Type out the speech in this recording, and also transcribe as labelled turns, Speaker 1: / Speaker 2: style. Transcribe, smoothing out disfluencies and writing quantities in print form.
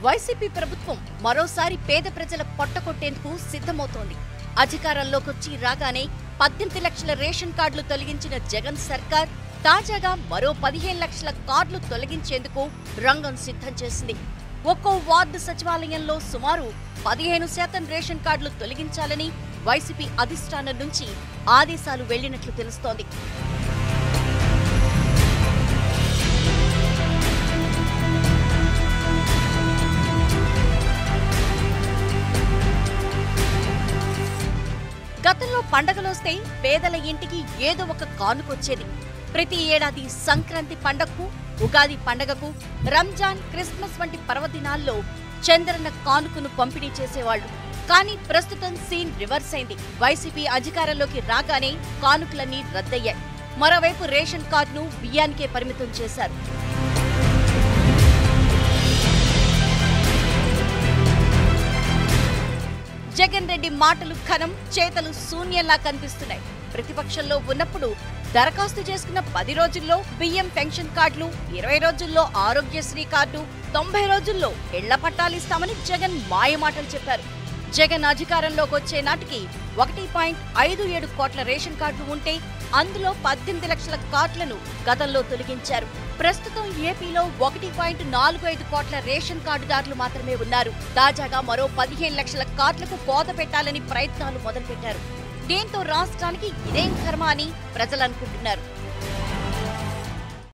Speaker 1: YCP ప్రభుత్వం మరోసారి పేద ప్రజల పొట్టకొట్టేందుకు సిద్ధమవుతోంది. అధికారంలోకొచ్చి రాగానే 18 లక్షల రేషన్ కార్డులు తొలగించిన జగన్ సర్కార్ తాజాగా మరో 15 లక్షల కార్డులు తొలగించేందుకు రంగం సిద్ధం చేసింది. ఒక్కో వార్డు సచివాలయంలో సుమారు 15% రేషన్ కార్డులు తొలగించాలని వైసీపీ అధిష్టానం నుంచి ఆదేశాలు వెళ్లినట్లు తెలుస్తోంది. గతంలో పండగలొస్తే పేదల ఇంటికి ఏదో ఒక కానుకొచ్చేది. ప్రతి ఏడాది సంక్రాంతి పండగకు, ఉగాది పండగకు, రంజాన్, క్రిస్మస్ వంటి పర్వదినాల్లో చంద్రన్న కానుకను పంపిణీ చేసేవాళ్లు. కానీ ప్రస్తుతం సీన్ రివర్స్ అయింది. వైసీపీ అధికారంలోకి రాగానే కానుకలన్నీ రద్దయ్యాయి. మరోవైపు రేషన్ కార్డును బియ్యానికే పరిమితం చేశారు. జగన్ రెడ్డి మాటలు ఘనం, చేతలు శూన్యంలా కనిపిస్తున్నాయి. ప్రతిపక్షంలో ఉన్నప్పుడు దరఖాస్తు చేసుకున్న 10 రోజుల్లో బియ్యం పెన్షన్ కార్డులు, 20 రోజుల్లో ఆరోగ్యశ్రీ కార్డు, 90 రోజుల్లో ఇళ్ల పట్టాలిస్తామని జగన్ మాయమాటలు చెప్పారు. జగన్ అధికారంలోకి వచ్చే నాటికి 1.57 కోట్ల రేషన్ కార్డులు ఉంటే అందులో 18 లక్షల కార్డులను గతంలో తొలగించారు. ప్రస్తుతం ఏపీలో 1.45 కోట్ల రేషన్ కార్డుదారులు మాత్రమే ఉన్నారు. తాజాగా మరో 15 లక్షల కార్డులకు కోత పెట్టాలని ప్రయత్నాలు మొదలుపెట్టారు. దీంతో రాష్ట్రానికి ఇదేం కర్మ అని ప్రజలు అనుకుంటున్నారు.